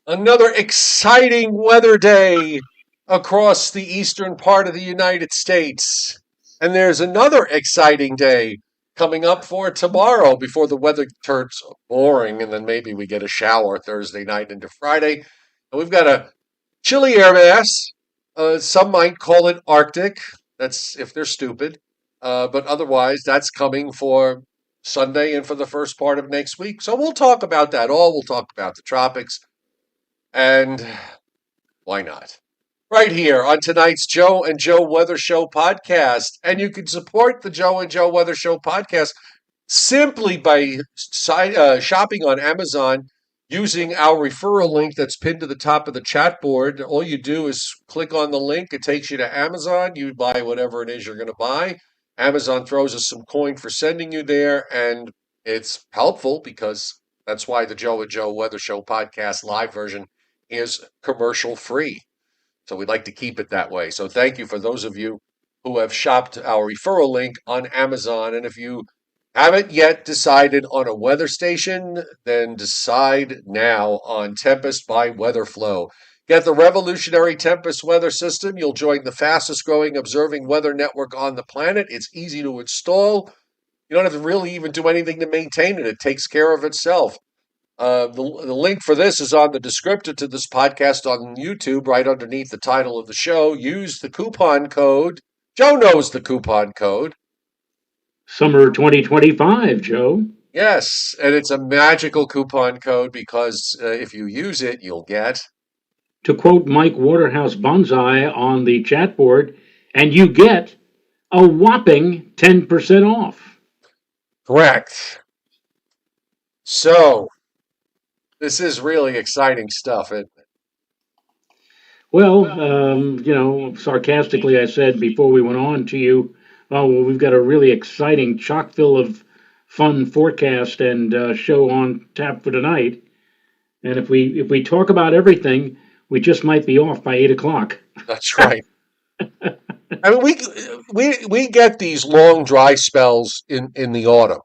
Another exciting weather day across the eastern part of the United States. And there's another exciting day coming up for tomorrow before the weather turns boring and then maybe we get a shower Thursday night into Friday. And we've got a chilly air mass. Some might call it Arctic. That's if they're stupid. But otherwise, that's coming for Sunday and for the first part of next week. So we'll talk about that all. We'll talk about the tropics. And why not? Right here on tonight's Joe and Joe Weather Show podcast. And you can support the Joe and Joe Weather Show podcast simply by shopping on Amazon using our referral link that's pinned to the top of the chat board. All you do is click on the link. It takes you to Amazon. You buy whatever it is you're going to buy. Amazon throws us some coin for sending you there. And it's helpful because that's why the Joe and Joe Weather Show podcast live version is commercial free. So we'd like to keep it that way. So thank you for those of you who have shopped our referral link on Amazon. And if you haven't yet decided on a weather station, then decide now on Tempest by WeatherFlow. Get the revolutionary Tempest weather system. You'll join the fastest growing observing weather network on the planet. It's easy to install. You don't have to really even do anything to maintain it. It takes care of itself. The link for this is on the descriptor to this podcast on YouTube, right underneath the title of the show. Use the coupon code. Joe knows the coupon code. Summer 2025, Joe. Yes, and it's a magical coupon code because if you use it, you'll get. To quote Mike Waterhouse Bonsai on the chat board, and you get a whopping 10% off. Correct. So, this is really exciting stuff, isn't it? Well, sarcastically, I said before we went on to you, oh, well, we've got a really exciting, chock full of fun forecast and show on tap for tonight. And if we talk about everything, we just might be off by 8 o'clock. That's right. I mean, we get these long dry spells in the autumn,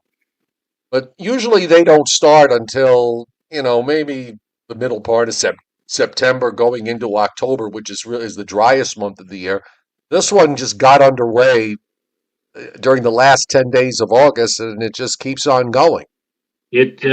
but usually they don't start until maybe the middle part of September, going into October, which is the driest month of the year. This one just got underway during the last 10 days of August, and it just keeps on going. It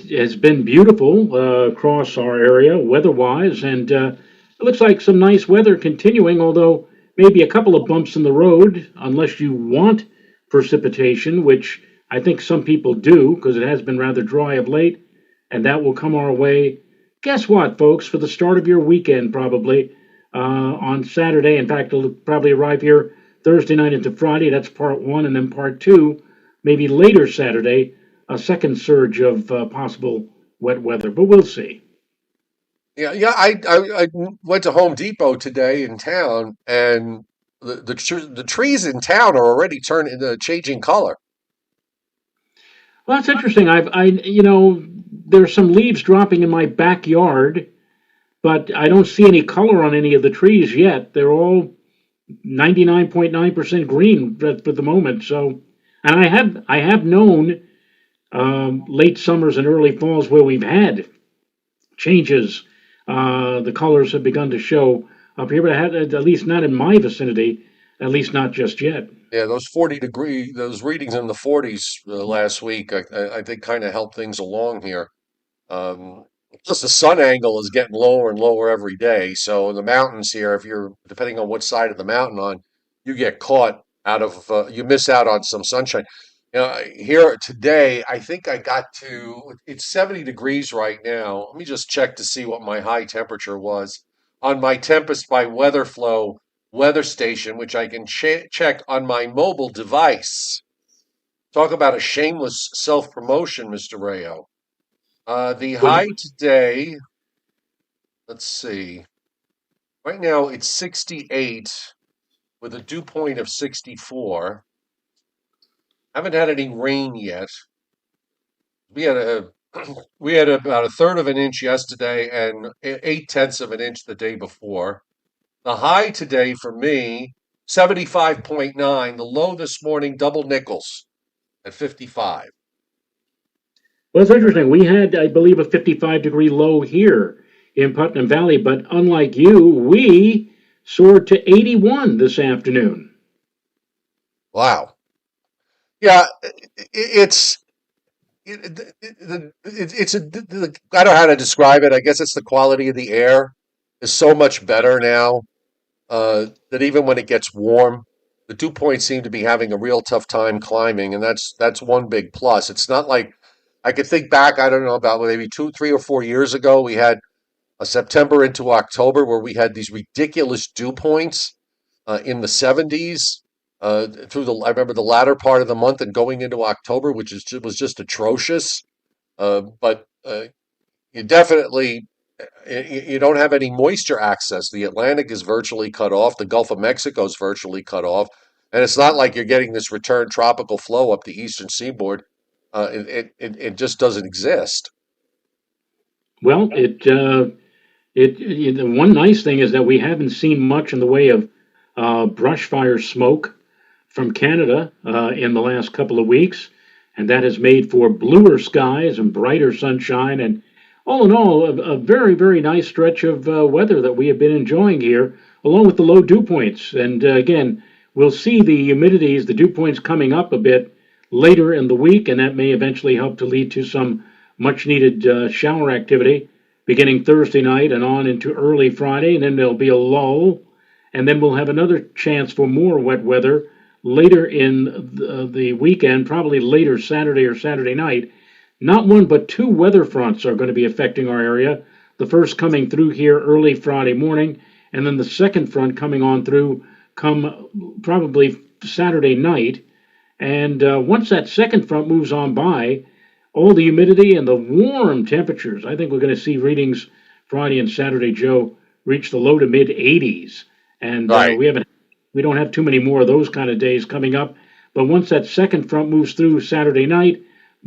has been beautiful across our area weather-wise, and it looks like some nice weather continuing, although maybe a couple of bumps in the road, unless you want precipitation, which I think some people do, because it has been rather dry of late, and that will come our way. Guess what, folks? For the start of your weekend, probably on Saturday. In fact, it'll probably arrive here Thursday night into Friday. That's part one, and then part two, maybe later Saturday, a second surge of possible wet weather. But we'll see. Yeah. I went to Home Depot today in town, and the trees in town are already changing color. Well, that's interesting. There's some leaves dropping in my backyard, but I don't see any color on any of the trees yet. They're all 99.9% green for the moment. So, and I have known late summers and early falls where we've had changes. The colors have begun to show up here, but at least not in my vicinity, at least not just yet. Yeah, those those readings in the 40s last week, I think kind of helped things along here. Plus, the sun angle is getting lower and lower every day. So in the mountains here, if you're depending on what side of the mountain on, you get caught out of you miss out on some sunshine. Here today, I think it's 70 degrees right now. Let me just check to see what my high temperature was on my Tempest by WeatherFlow weather station, which I can check on my mobile device. Talk about a shameless self-promotion, Mr. Rayo. The high today, let's see. Right now it's 68 with a dew point of 64. Haven't had any rain yet. We had we had about a third of an inch yesterday and 8/10 of an inch the day before. The high today for me, 75.9. The low this morning, double nickels at 55. Well, it's interesting. We had, I believe, a 55-degree low here in Putnam Valley. But unlike you, we soared to 81 this afternoon. Wow. Yeah, it's it's I don't know how to describe it. I guess it's the quality of the air is so much better now that even when it gets warm, the dew points seem to be having a real tough time climbing, and that's one big plus. It's not like I could think back. I don't know about maybe 2, 3, or 4 years ago. We had a September into October where we had these ridiculous dew points in the 70s through the. I remember the latter part of the month and going into October, which was just atrocious. But you definitely you don't have any moisture access. The Atlantic is virtually cut off. The Gulf of Mexico is virtually cut off, and it's not like you're getting this return tropical flow up the eastern seaboard. It just doesn't exist. Well, the one nice thing is that we haven't seen much in the way of brush fire smoke from Canada in the last couple of weeks, and that has made for bluer skies and brighter sunshine, and all in all, a very, very nice stretch of weather that we have been enjoying here, along with the low dew points. And again, we'll see the humidities, the dew points coming up a bit later in the week, and that may eventually help to lead to some much needed shower activity beginning Thursday night and on into early Friday, and then there'll be a lull, and then we'll have another chance for more wet weather later in the weekend, probably later Saturday or Saturday night. Not one but two weather fronts are going to be affecting our area. The first coming through here early Friday morning, and then the second front coming on through come probably Saturday night. And once that second front moves on by, all the humidity and the warm temperatures, I think we're going to see readings Friday and Saturday, Joe, reach the low to mid 80s. And Right. we don't have too many more of those kind of days coming up. But once that second front moves through Saturday night,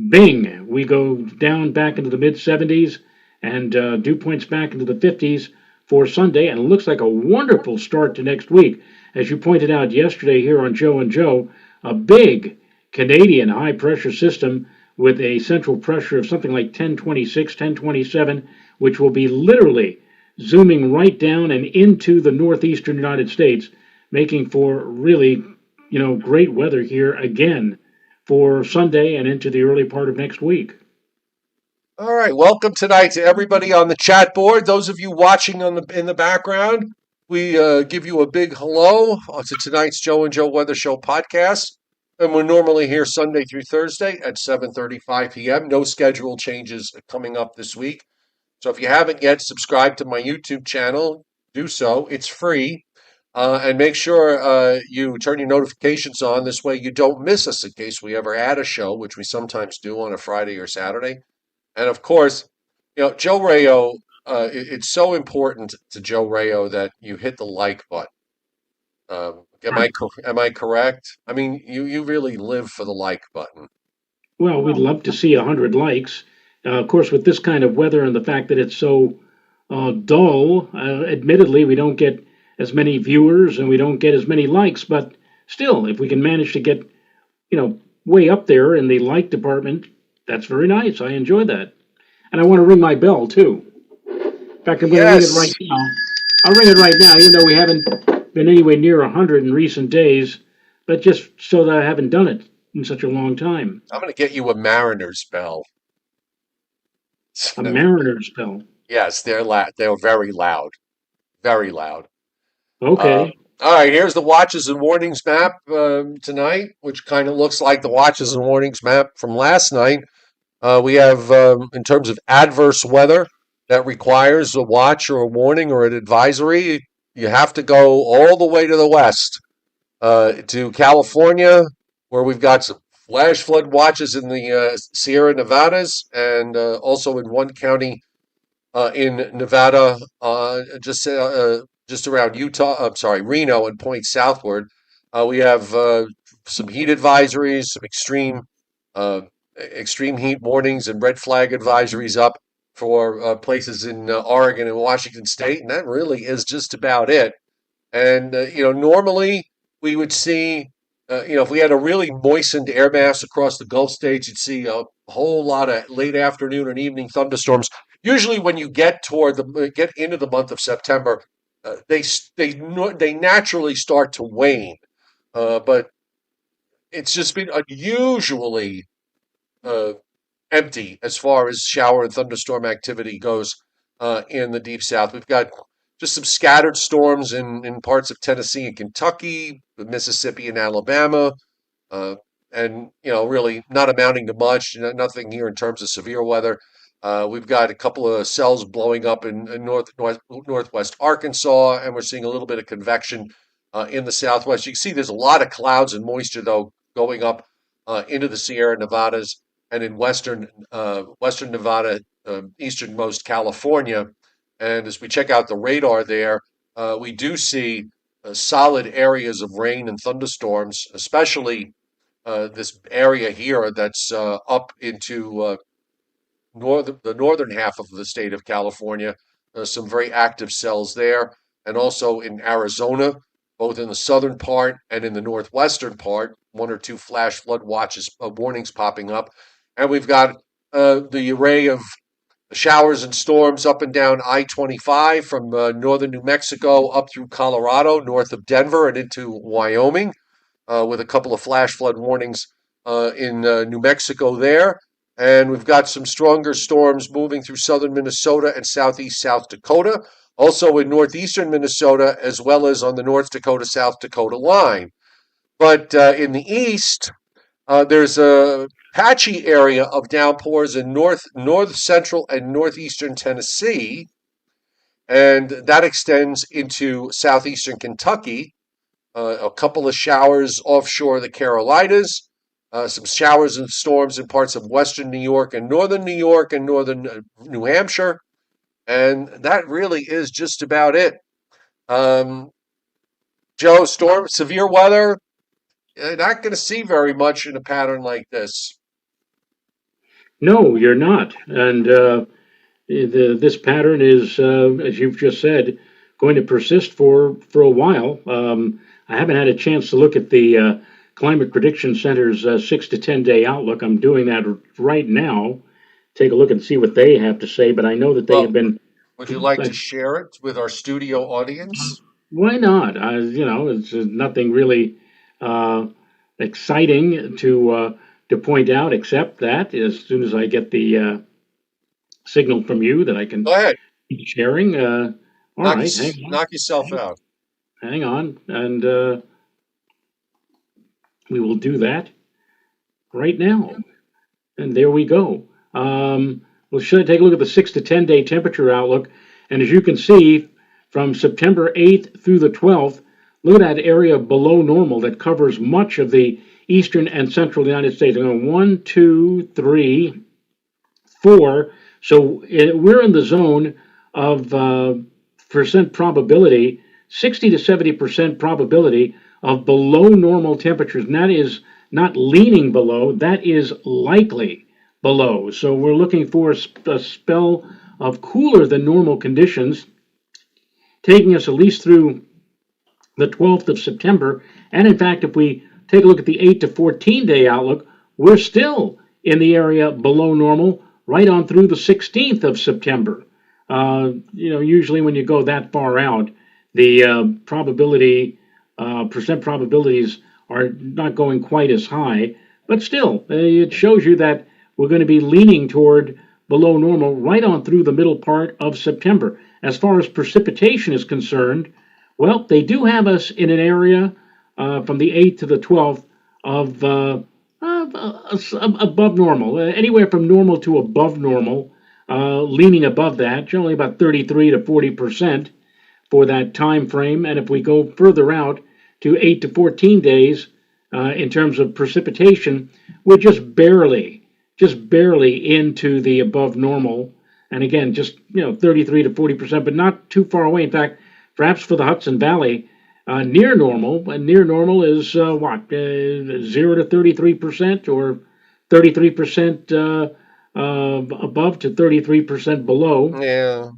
bing, we go down back into the mid 70s and dew points back into the 50s for Sunday. And it looks like a wonderful start to next week. As you pointed out yesterday here on Joe and Joe, a big Canadian high pressure system with a central pressure of something like 1026, 1027, which will be literally zooming right down and into the northeastern United States, making for really, great weather here again for Sunday and into the early part of next week. All right. Welcome tonight to everybody on the chat board. Those of you watching in the background, we give you a big hello to tonight's Joe and Joe Weather Show podcast. And we're normally here Sunday through Thursday at 7:35 p.m. No schedule changes coming up this week. So if you haven't yet subscribed to my YouTube channel, do so. It's free. And make sure you turn your notifications on. This way you don't miss us in case we ever add a show, which we sometimes do on a Friday or Saturday. And of course, Joe Rayo, it's so important to Joe Rayo that you hit the like button. Am I correct? I mean, you really live for the like button. Well, we'd love to see 100 likes. Of course, with this kind of weather and the fact that it's so dull, admittedly, we don't get as many viewers and we don't get as many likes. But still, if we can manage to get, way up there in the like department, that's very nice. I enjoy that. And I want to ring my bell, too. In fact, I'm going to ring it right Yes. now. I'll ring it right now, even though we haven't been anywhere near 100 in recent days, but just so that I haven't done it in such a long time. I'm going to get you a Mariners bell. A Mariners bell. Yes, they're very loud. Very loud. Uh, Okay. all right, here's the watches and warnings map tonight, which kind of looks like the watches and warnings map from last night. We have, in terms of adverse weather that requires a watch or a warning or an advisory, you have to go all the way to the west to California, where we've got some flash flood watches in the Sierra Nevadas and also in one county in Nevada, just around Utah. I'm sorry, Reno, and point southward. We have some heat advisories, some uh, extreme heat warnings, and red flag advisories up for places in Oregon and Washington State, and that really is just about it. And normally we would see, if we had a really moistened air mass across the Gulf states, you'd see a whole lot of late afternoon and evening thunderstorms usually when you get into the month of September, they naturally start to wane. But it's just been unusually uh, empty as far as shower and thunderstorm activity goes in the deep south. We've got just some scattered storms in parts of Tennessee and Kentucky, Mississippi and Alabama, uh, and really not amounting to much. Nothing here in terms of severe weather. We've got a couple of cells blowing up in northwest Arkansas, and we're seeing a little bit of convection in the southwest. You can see there's a lot of clouds and moisture though going up into the Sierra Nevadas and in western Nevada, easternmost California. And as we check out the radar there, we do see solid areas of rain and thunderstorms, especially this area here that's up into the northern half of the state of California. Some very active cells there, and also in Arizona, both in the southern part and in the northwestern part. One or two flash flood watches warnings popping up, and we've got the array of showers and storms up and down I-25 from northern New Mexico up through Colorado, north of Denver, and into Wyoming, with a couple of flash flood warnings in New Mexico there. And we've got some stronger storms moving through southern Minnesota and southeast South Dakota, also in northeastern Minnesota, as well as on the North Dakota-South Dakota line. But in the east, there's a patchy area of downpours in north central and northeastern Tennessee, and that extends into southeastern Kentucky. A couple of showers offshore the Carolinas, some showers and storms in parts of western New York and northern New Hampshire, and that really is just about it. Um, Joe, severe weather, you're not going to see very much in a pattern like this. No, you're not. And this pattern is, as you've just said, going to persist for a while. I haven't had a chance to look at the Climate Prediction Center's 6 to 10 day outlook. I'm doing that right now. Take a look and see what they have to say. But I know that they have Well, been. would you like Uh, to share it with our studio audience? why not? It's nothing really uh, exciting to point out, except that as soon as I get the signal from you that I can Go ahead, keep sharing. All right, knock yourself out. hang on, and we will do that right now. And there we go. We'll take a look at the 6 to 10 day temperature outlook. And as you can see, from September 8th through the 12th, look at that area below normal that covers much of the eastern and central United States. I'm going 1, 2, 3, 4. So we're in the zone of percent probability, 60 to 70% probability of below normal temperatures. And that is not leaning below, that is likely below. So we're looking for a spell of cooler than normal conditions, taking us at least through the 12th of September. And in fact, if we take a look at the 8 to 14 day outlook, we're still in the area below normal right on through the 16th of September. Usually when you go that far out, the percent probabilities are not going quite as high, but still, it shows you that we're going to be leaning toward below normal right on through the middle part of September. As far as precipitation is concerned, well, they do have us in an area from the 8th to the 12th of above normal, anywhere from normal to above normal, leaning above that, generally about 33 to 40% for that time frame. And if we go further out to 8 to 14 days in terms of precipitation, we're just barely into the above normal. And again, just 33 to 40%, but not too far away. In fact, perhaps for the Hudson Valley, near normal. And near normal is 0 to 33%, or 33% above to 33% below, Yeah.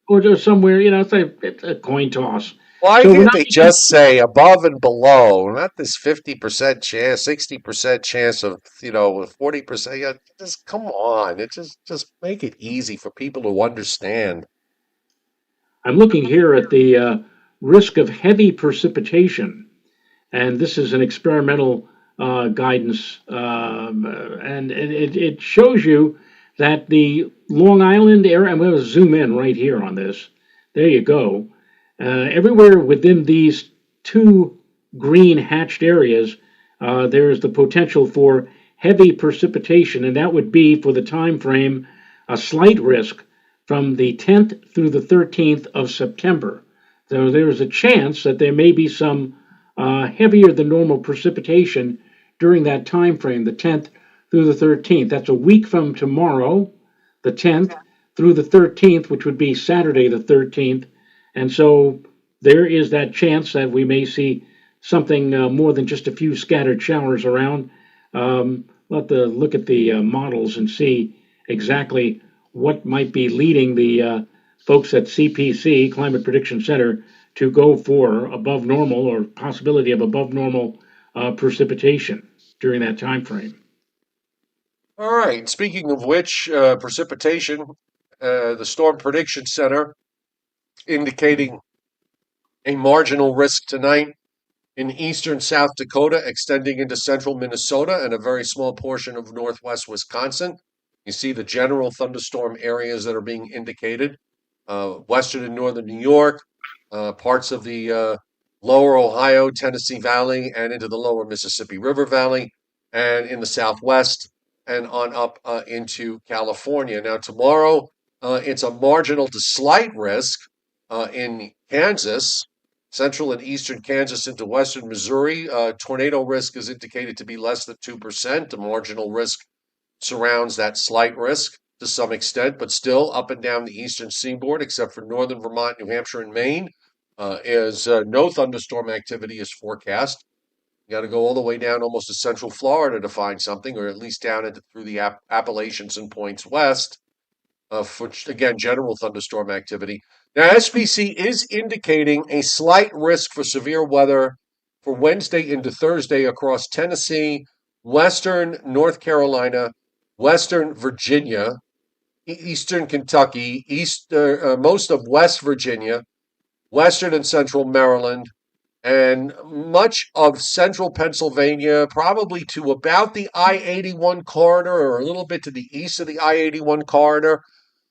or just somewhere. It's a coin toss. Why So we're can't not they making, just say above and below, not this 50% chance, 60% chance of, 40%? Yeah, just come on. Just make it easy for people to understand. I'm looking here at the risk of heavy precipitation, and this is an experimental guidance, and it shows you that the Long Island area. I'm going to zoom in right here on this. There you go. Everywhere within these two green hatched areas, there is the potential for heavy precipitation, and that would be for the time frame a slight risk from the 10th through the 13th of September. So there's a chance that there may be some heavier than normal precipitation during that time frame, the 10th through the 13th. That's a week from tomorrow, the 10th, through the 13th, which would be Saturday the 13th. And so there is that chance that we may see something more than just a few scattered showers around. We'll have to look at the models and see exactly what might be leading the folks at CPC, Climate Prediction Center, to go for above normal or possibility of above normal precipitation during that time frame. All right. Speaking of which, precipitation, the Storm Prediction Center indicating a marginal risk tonight in eastern South Dakota, extending into central Minnesota and a very small portion of northwest Wisconsin. You see the general thunderstorm areas that are being indicated. Western and northern New York, parts of the lower Ohio, Tennessee Valley, and into the lower Mississippi River Valley, and in the southwest, and on up into California. Now, tomorrow, it's a marginal to slight risk in Kansas, central and eastern Kansas into western Missouri. Tornado risk is indicated to be less than 2%. The marginal risk surrounds that slight risk to some extent, but still up and down the eastern seaboard, except for northern Vermont, New Hampshire, and Maine, is no thunderstorm activity is forecast. You got to go all the way down almost to central Florida to find something, or at least down into through the Appalachians and points west for again general thunderstorm activity. Now, SPC is indicating a slight risk for severe weather for Wednesday into Thursday across Tennessee, western North Carolina, western Virginia, eastern Kentucky, most of West Virginia, western and central Maryland, and much of central Pennsylvania, probably to about the I-81 corridor or a little bit to the east of the I-81 corridor.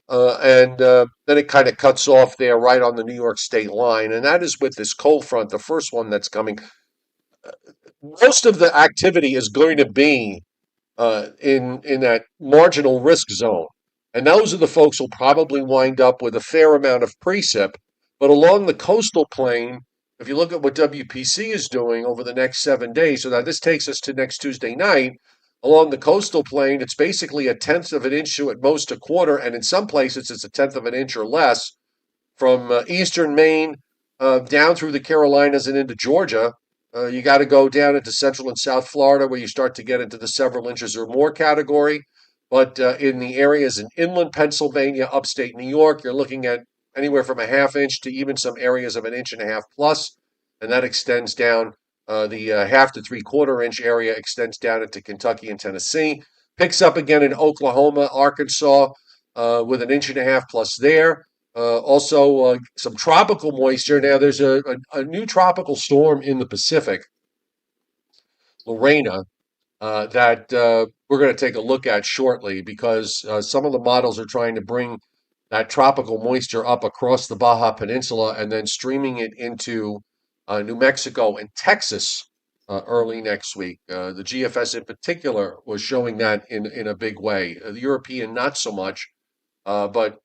And then it kind of cuts off there right on the New York state line. And that is with this cold front, the first one that's coming. Most of the activity is going to be in that marginal risk zone. And those are the folks who'll probably wind up with a fair amount of precip. But along the coastal plain, if you look at what WPC is doing over the next 7 days, so now this takes us to next Tuesday night, along the coastal plain, it's basically a tenth of an inch to at most a quarter, and in some places it's a tenth of an inch or less from eastern Maine down through the Carolinas and into Georgia. You got to go down into central and south Florida where you start to get into the several inches or more category. But in the areas in inland Pennsylvania, upstate New York, you're looking at anywhere from a half inch to even some areas of an inch and a half plus. And that extends down the half to 3/4 inch area, extends down into Kentucky and Tennessee. Picks up again in Oklahoma, Arkansas, with an inch and a half plus there. Also, some tropical moisture. Now, there's a new tropical storm in the Pacific, Lorena, that we're going to take a look at shortly because some of the models are trying to bring that tropical moisture up across the Baja Peninsula and then streaming it into New Mexico and Texas early next week. The GFS in particular was showing that in a big way. The European, not so much, but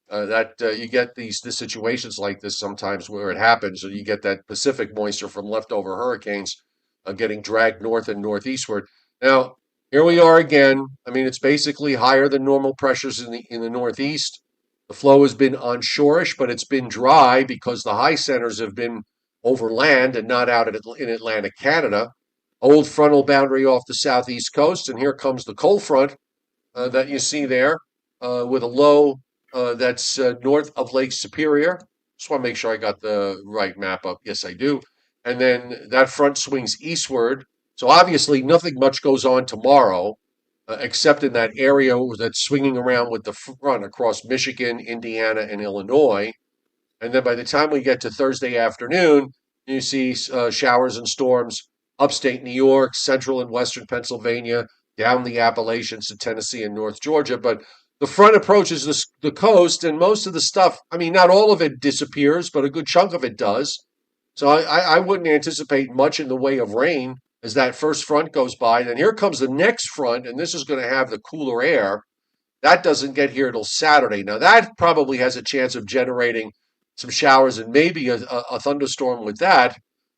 that you get the situations like this sometimes where it happens, and you get that Pacific moisture from leftover hurricanes getting dragged north and northeastward. Now, here we are again. I mean, it's basically higher than normal pressures in the northeast. The flow has been onshorish, but it's been dry because the high centers have been over land and not out in Atlantic Canada. Old frontal boundary off the southeast coast, and here comes the cold front that you see there with a low that's north of Lake Superior. Just want to make sure I got the right map up. Yes, I do. And then that front swings eastward. So obviously, nothing much goes on tomorrow, except in that area that's swinging around with the front across Michigan, Indiana, and Illinois. And then by the time we get to Thursday afternoon, you see showers and storms upstate New York, central and western Pennsylvania, down the Appalachians to Tennessee and North Georgia. But the front approaches the coast, and most of the stuff, I mean, not all of it disappears, but a good chunk of it does. So I wouldn't anticipate much in the way of rain as that first front goes by. And here comes the next front, and this is going to have the cooler air. That doesn't get here till Saturday. Now, that probably has a chance of generating some showers and maybe a thunderstorm with that.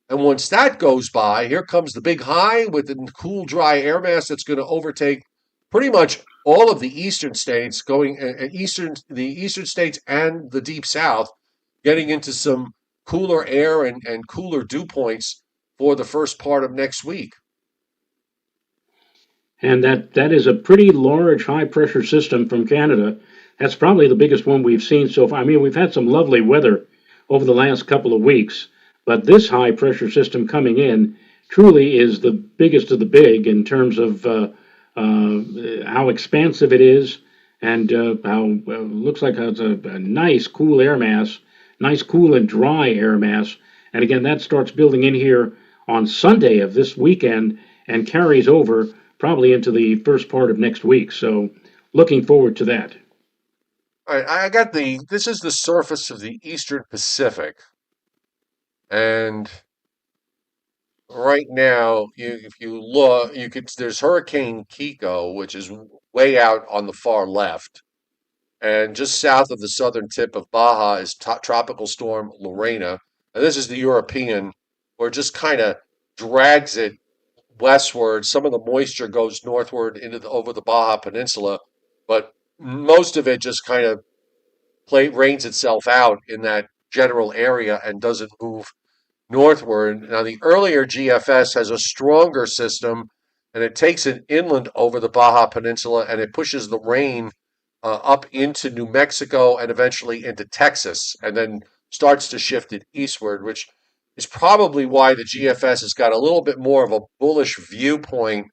And once that goes by, here comes the big high with the cool, dry air mass that's going to overtake pretty much all of the eastern states, going the eastern states and the deep south, getting into some cooler air and cooler dew points for the first part of next week. And that is a pretty large high pressure system from Canada. That's probably the biggest one we've seen so far. I mean, we've had some lovely weather over the last couple of weeks, but this high pressure system coming in truly is the biggest of the big in terms of how expansive it is and how looks like it's a nice cool air mass, nice cool and dry air mass. And again, that starts building in here on Sunday of this weekend and carries over probably into the first part of next week. So looking forward to that. All right, I got this is the surface of the Eastern Pacific. And right now, if you look, there's Hurricane Kiko, which is way out on the far left. And just south of the southern tip of Baja is Tropical Storm Lorena. And this is the European, where it just kind of drags it westward. Some of the moisture goes northward over the Baja Peninsula, but most of it just kind of rains itself out in that general area and doesn't move northward. Now, the earlier GFS has a stronger system, and it takes it inland over the Baja Peninsula, and it pushes the rain up into New Mexico and eventually into Texas, and then starts to shift it eastward, which is probably why the GFS has got a little bit more of a bullish viewpoint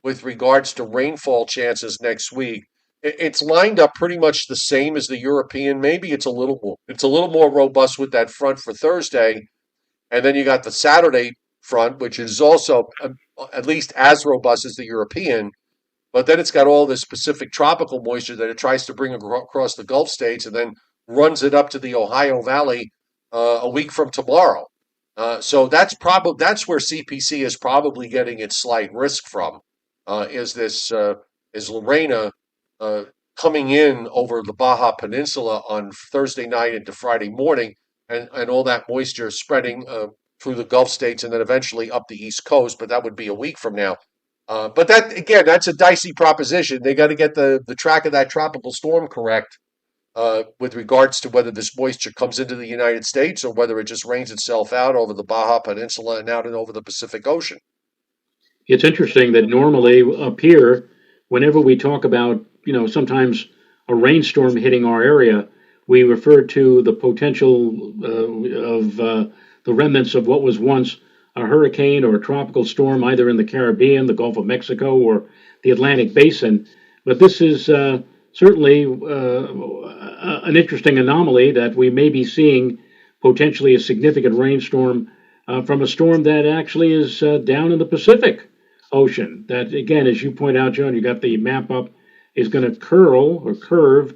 with regards to rainfall chances next week. It's lined up pretty much the same as the European. Maybe it's a little more robust with that front for Thursday, and then you got the Saturday front, which is also at least as robust as the European. But then it's got all this Pacific tropical moisture that it tries to bring across the Gulf states and then runs it up to the Ohio Valley a week from tomorrow. So that's where CPC is probably getting its slight risk from. Is Lorena coming in over the Baja Peninsula on Thursday night into Friday morning, and all that moisture spreading through the Gulf states and then eventually up the East Coast. But that would be a week from now. But that again, that's a dicey proposition. They got to get the track of that tropical storm correct with regards to whether this moisture comes into the United States or whether it just rains itself out over the Baja Peninsula and out and over the Pacific Ocean. It's interesting that normally up here, whenever we talk about, sometimes a rainstorm hitting our area, we refer to the potential of the remnants of what was once a hurricane or a tropical storm, either in the Caribbean, the Gulf of Mexico, or the Atlantic Basin. But this is certainly an interesting anomaly that we may be seeing potentially a significant rainstorm from a storm that actually is down in the Pacific Ocean. That, again, as you point out, John, you got the map up, is going to curve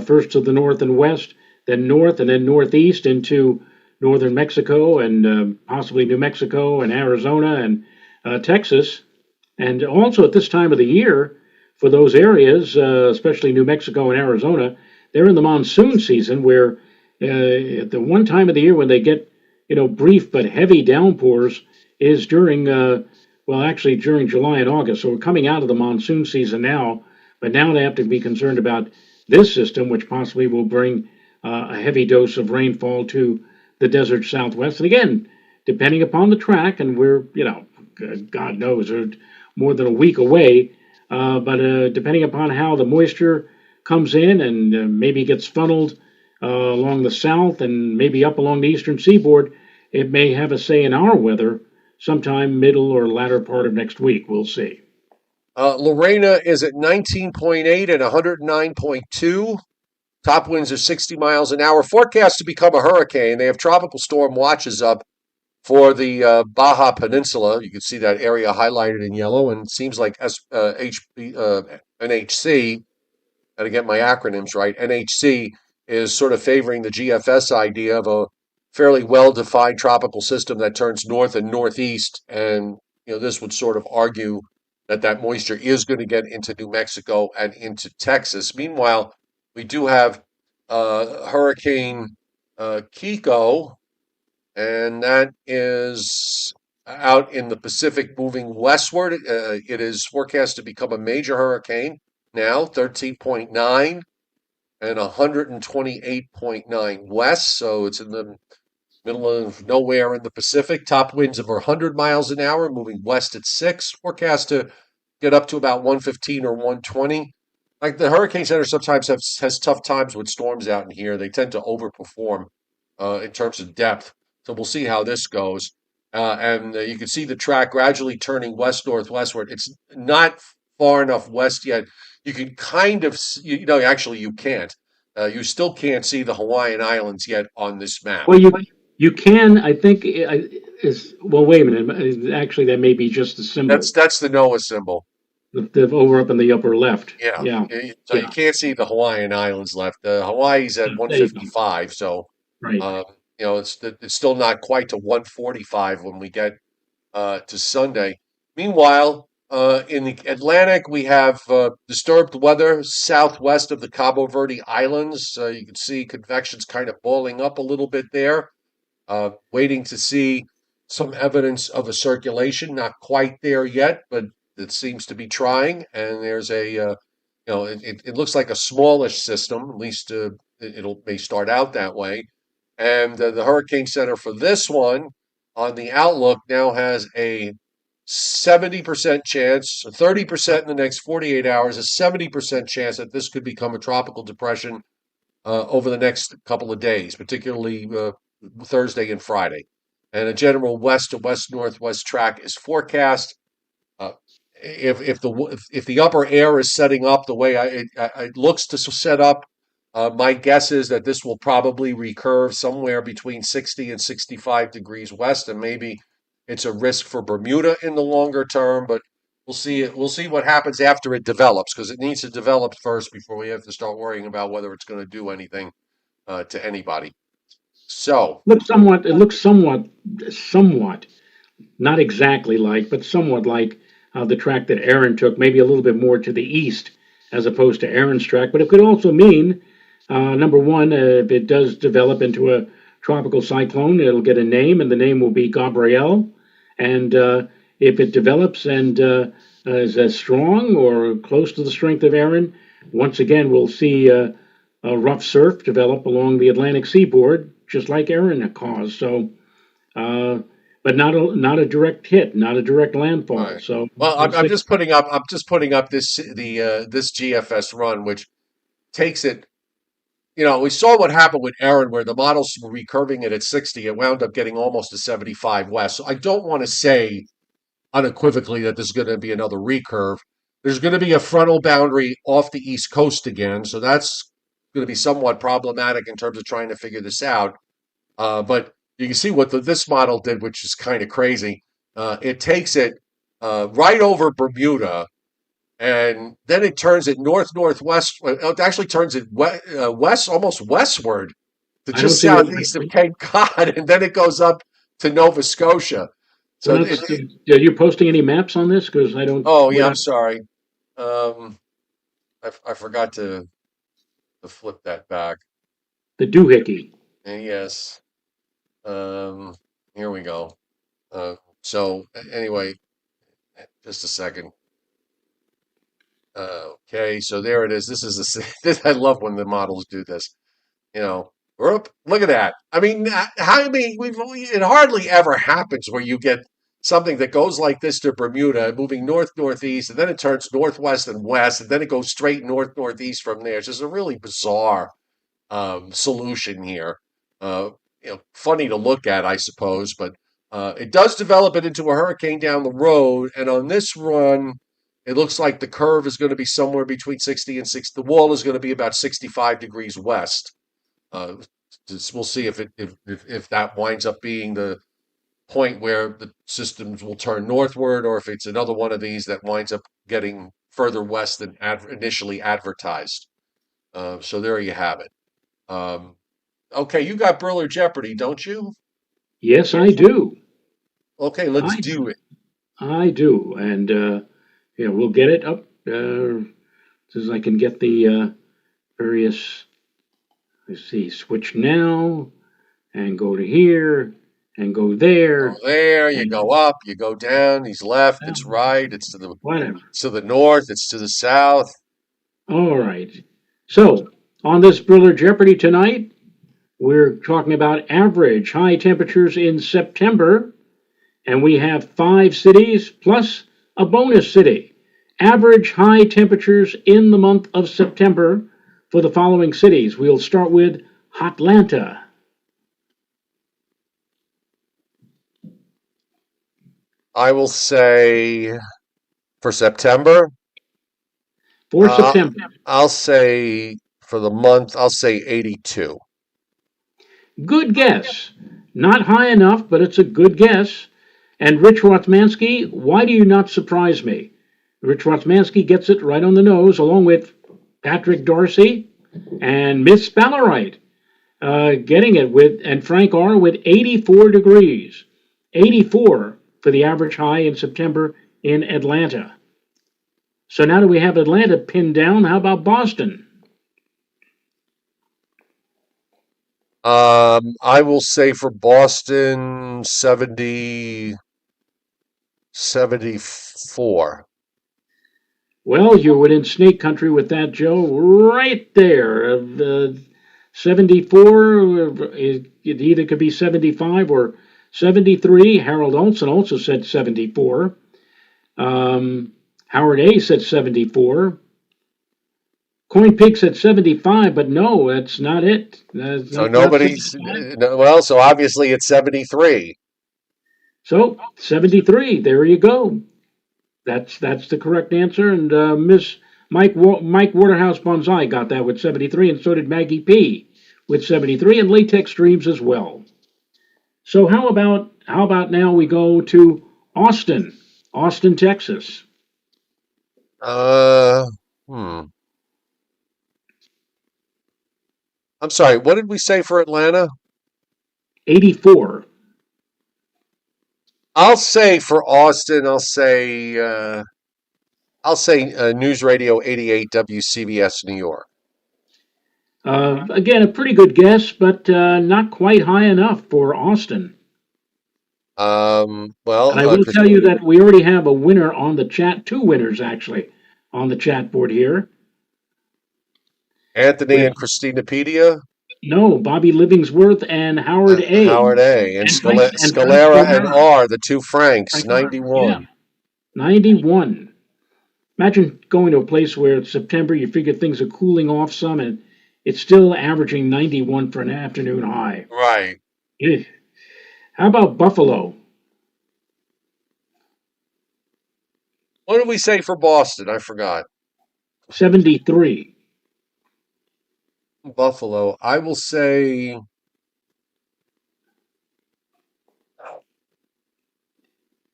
first to the north and west, then north and then northeast into northern Mexico and possibly New Mexico and Arizona and Texas. And also at this time of the year, for those areas, especially New Mexico and Arizona, they're in the monsoon season where at the one time of the year when they get, brief but heavy downpours is during, actually during July and August. So we're coming out of the monsoon season now, but now they have to be concerned about this system, which possibly will bring a heavy dose of rainfall to the desert Southwest. And again, depending upon the track, and we're, God knows, we're more than a week away, but depending upon how the moisture comes in and maybe gets funneled along the south and maybe up along the eastern seaboard, it may have a say in our weather sometime middle or latter part of next week. We'll see. Lorena is at 19.8 and 109.2. Top winds are 60 miles an hour. Forecast to become a hurricane. They have tropical storm watches up for the Baja Peninsula. You can see that area highlighted in yellow, and it seems like NHC, got to get my acronyms right. NHC is sort of favoring the GFS idea of a fairly well-defined tropical system that turns north and northeast, and this would sort of argue that that moisture is going to get into New Mexico and into Texas. Meanwhile, we do have Hurricane Kiko, and that is out in the Pacific moving westward. It is forecast to become a major hurricane now, 13.9 and 128.9 west. So it's in the middle of nowhere in the Pacific. Top winds of 100 miles an hour, moving west at 6. Forecast to get up to about 115 or 120. Like the Hurricane Center sometimes has tough times with storms out in here. They tend to overperform in terms of depth. So we'll see how this goes. And you can see the track gradually turning west-northwestward. It's not far enough west yet. You can kind of, actually you can't. You still can't see the Hawaiian Islands yet on this map. Well, you can, I think, is well. Wait a minute. Actually, that may be just a symbol. That's the NOAA symbol. The over up in the upper left. Yeah. Yeah. So you can't see the Hawaiian Islands left. Hawaii's at There you go. 155. So Right. it's still not quite to 145 when we get to Sunday. Meanwhile, in the Atlantic, we have disturbed weather southwest of the Cabo Verde Islands. You can see convection's kind of boiling up a little bit there. Waiting to see some evidence of a circulation. Not quite there yet, but it seems to be trying. And there's it looks like a smallish system. At least it may start out that way. And the Hurricane Center for this one on the outlook now has a 70% chance, 30% in the next 48 hours, a 70% chance that this could become a tropical depression over the next couple of days, particularly Thursday and Friday. And a general west to west northwest track is forecast. Uh, if the upper air is setting up the way it looks to set up, my guess is that this will probably recurve somewhere between 60 and 65 degrees west, and maybe it's a risk for Bermuda in the longer term. But we'll see. We'll see what happens after it develops, because it needs to develop first before we have to start worrying about whether it's going to do anything to anybody. So It looks somewhat, not exactly like, but somewhat like the track that Aaron took, maybe a little bit more to the east as opposed to Aaron's track. But it could also mean, number one, if it does develop into a tropical cyclone, it'll get a name, and the name will be Gabrielle. And if it develops and is as strong or close to the strength of Aaron, once again, we'll see a rough surf develop along the Atlantic seaboard, just like Aaron caused. So, but not a direct hit, not a direct landfall. all right. So, Well, we'll I'm see. just putting up. I'm just putting up this GFS run, which takes it. We saw what happened with Aaron, where the models were recurving it at 60. It wound up getting almost to 75 west. So I don't want to say unequivocally that there's going to be another recurve. There's going to be a frontal boundary off the East Coast again. So that's going to be somewhat problematic in terms of trying to figure this out. But you can see what this model did, which is kind of crazy. It takes it right over Bermuda, and then it turns it northwest. It actually turns it west, almost westward to I don't just see what. southeast of Cape Cod, and then it goes up to Nova Scotia. So, Well, are you posting any maps on this? Because I don't. oh We're yeah, I'm not sorry. Um, I forgot to flip that back. the doohickey. And yes, here we go. So anyway, just a second. Okay, so there it is. This is I love when the models do this. Look at that. I mean, it hardly ever happens where you get something that goes like this to Bermuda, moving north northeast, and then it turns northwest and west, and then it goes straight north northeast from there. It's just a really bizarre solution here. Funny to look at, I suppose, but it does develop it into a hurricane down the road. And on this run, it looks like the curve is going to be somewhere between 60 and 60. The wall is going to be about 65 degrees west. Uh, we'll see if that winds up being the point where the systems will turn northward, or if it's another one of these that winds up getting further west than initially advertised. So there you have it. Okay, you got Briller Jeopardy, don't you? Yes, I do. Okay, let's I do it. I do, and we'll get it up as soon as I can get the various. Let's see, switch now, and go to here, and go Go there, there, you and go up, you go down. He's left, well, it's right, whatever. it's to the north, it's to the south. All right. So on this Briller Jeopardy tonight, we're talking about average high temperatures in September, and we have 5 cities plus a bonus city. Average high temperatures in the month of September for the following cities. We'll start with Hotlanta. I will say for September, For September. I'll say for the month, I'll say 82. Good guess. Not high enough, but it's a good guess. And Rich Rothmansky, why do you not surprise me? Rich Rothmansky gets it right on the nose, along with Patrick Darcy and Miss Ballerite getting it with, and Frank R. with 84 degrees. 84 for the average high in September in Atlanta. So now that we have Atlanta pinned down, how about Boston? I will say for Boston 74. Well, you're within snake country with that, Joe, right there. 74, it either could be 75 or 73. Harold Olson also said 74. Howard A. said 74. Coin Pig said 75, but no, that's not it. So nobody's, well, so obviously it's 73. So 73, there you go. That's the correct answer. And Miss Mike Waterhouse Bonsai got that with 73, and so did Maggie P. with 73, and Latex Dreams as well. So how about now we go to Austin, Texas. I'm sorry, what did we say for Atlanta? 84. I'll say for Austin, I'll say News Radio 88 WCBS New York. Again, a pretty good guess, but not quite high enough for Austin. Well, and I will tell you that we already have a winner on the chat, 2 winners actually on the chat board here. Anthony and Christina Pedia? No, Bobby Livingsworth and Howard A. Howard A. And Scalera and R, the 2 Franks, 91. Yeah, 91. Imagine going to a place where it's September, you figure things are cooling off some, and it's still averaging 91 for an afternoon high. Right. Ugh. How about Buffalo? What did we say for Boston? I forgot. 73. Buffalo, I will say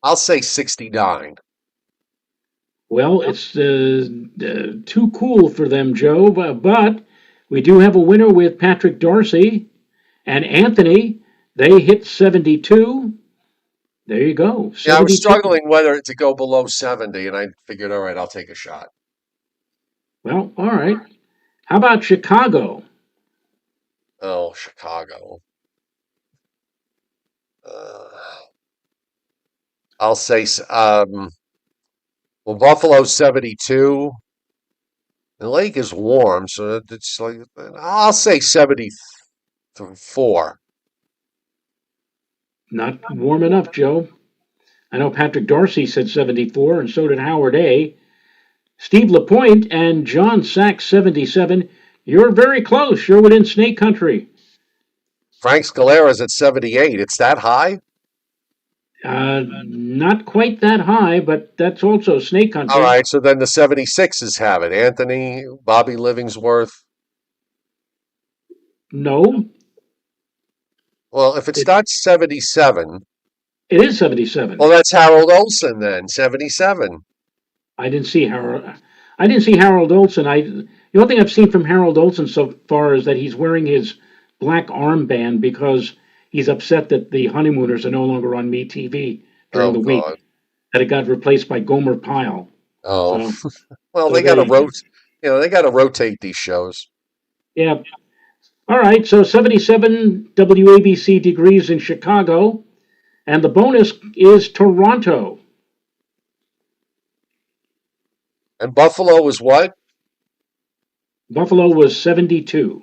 I'll say 69. Well, it's too cool for them, Joe, but we do have a winner with Patrick Darcy and Anthony. They hit 72. There you go. 72. Yeah, I was struggling whether to go below 70, and I figured, all right, I'll take a shot. Well, all right. How about Chicago? Oh, Chicago. I'll say, well, Buffalo's 72. The lake is warm, so it's like, I'll say 74. Not warm enough, Joe. I know Patrick Darcy said 74, and so did Howard A. Steve LaPointe and John Sachs, 77. You're very close. You're within snake country. Frank Scalera's at 78. It's that high? Not quite that high, but that's also snake All country. right, so then the 76s have it. Anthony, Bobby Livingsworth. No, Well, if it's it, not 77, it is 77. well, that's Harold Olson then, 77. I didn't see Harold. I didn't see Harold Olson. The only thing I've seen from Harold Olson so far is that he's wearing his black armband because he's upset that the honeymooners are no longer on MeTV during Oh, the week. God. That it got replaced by Gomer Pyle. Oh, So, well, so they got there to you go. they got to rotate these shows. Yeah. All right. So 77 WABC degrees in Chicago, and the bonus is Toronto. And Buffalo was what? Buffalo was 72.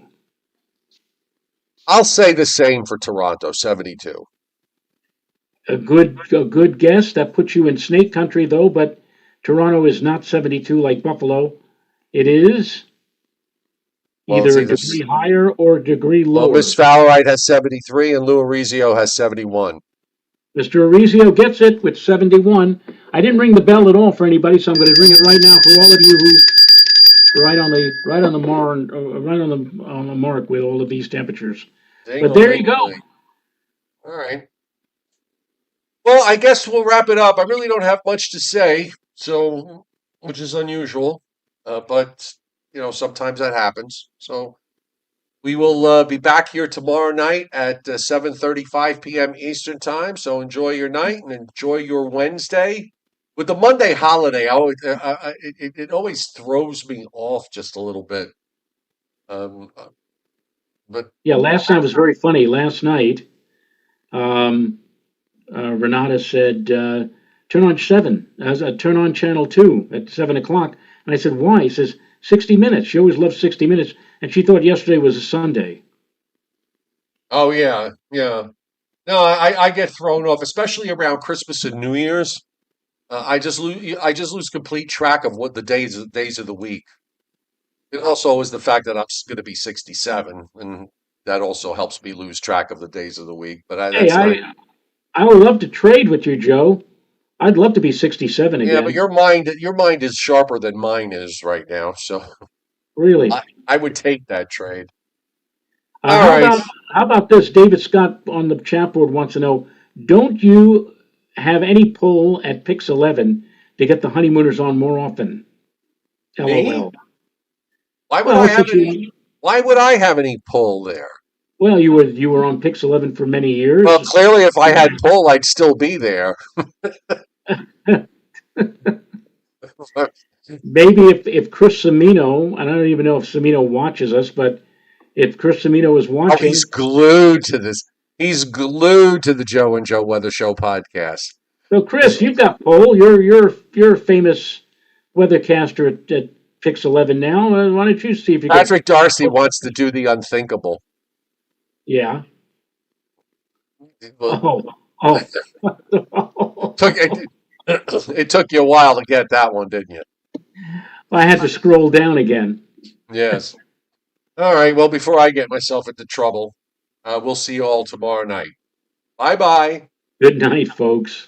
I'll say the same for Toronto, 72. A good guess. That puts you in snake country though, but Toronto is not 72 like Buffalo. It is Well, it's either a either. degree higher or a degree Well, Miss lower. Fowlerite has 73 and Lou Arizio has 71. Mr. Arizio gets it with 71. I didn't ring the bell at all for anybody, so I'm going to ring it right now for all of you who right on the mark with all of these temperatures. But there you go. Ding-a-ling-a-ling. All right. Well, I guess we'll wrap it up. I really don't have much to say, so which is unusual, but sometimes that happens. So we will be back here tomorrow night at 7:35 p.m. Eastern Time. So enjoy your night and enjoy your Wednesday. With the Monday holiday, it always throws me off just a little bit. Um, uh, but Yeah, last night was very funny. Last night, um, Renata said, "Turn on turn on channel 2 at 7 o'clock." And I said, "Why?" He says, "60 Minutes." She always loved 60 Minutes, and she thought yesterday was a Sunday. oh yeah, yeah. No, I get thrown off, especially around Christmas and New Year's. I just lose complete track of what the days of the week. It also is the fact that I'm going to be 67, and that also helps me lose track of the days of the week. But Hey, that's not. I would love to trade with you, Joe. I'd love to be 67 Yeah, but again. your mind is sharper than mine is right now. So I Really. I would take that trade. All How right. about this? David Scott on the chat board wants to know: don't you have any pull at Pix 11 to get the honeymooners on more often? Me? LOL. Why would I Well, have any? Why would I have any pull there? you were on Pix 11 for many Well, years. clearly, if I had pull, I'd still be there. Maybe if Chris Semino, and I don't even know if Semino watches us, but if Chris Semino is Oh, he's watching, glued to this. He's glued to the Joe and Joe Weather Show podcast. so Chris, you've got poll. You're a famous weathercaster at Pix 11 now. Why don't you see if you get? Patrick Darcy wants to do the unthinkable. Yeah. Well, Oh. Oh. took it, it took you a while to get that one, didn't you? I had to scroll down again. Yes. All right. Well, before I get myself into trouble, we'll see you all tomorrow night. Bye bye. Good night, folks.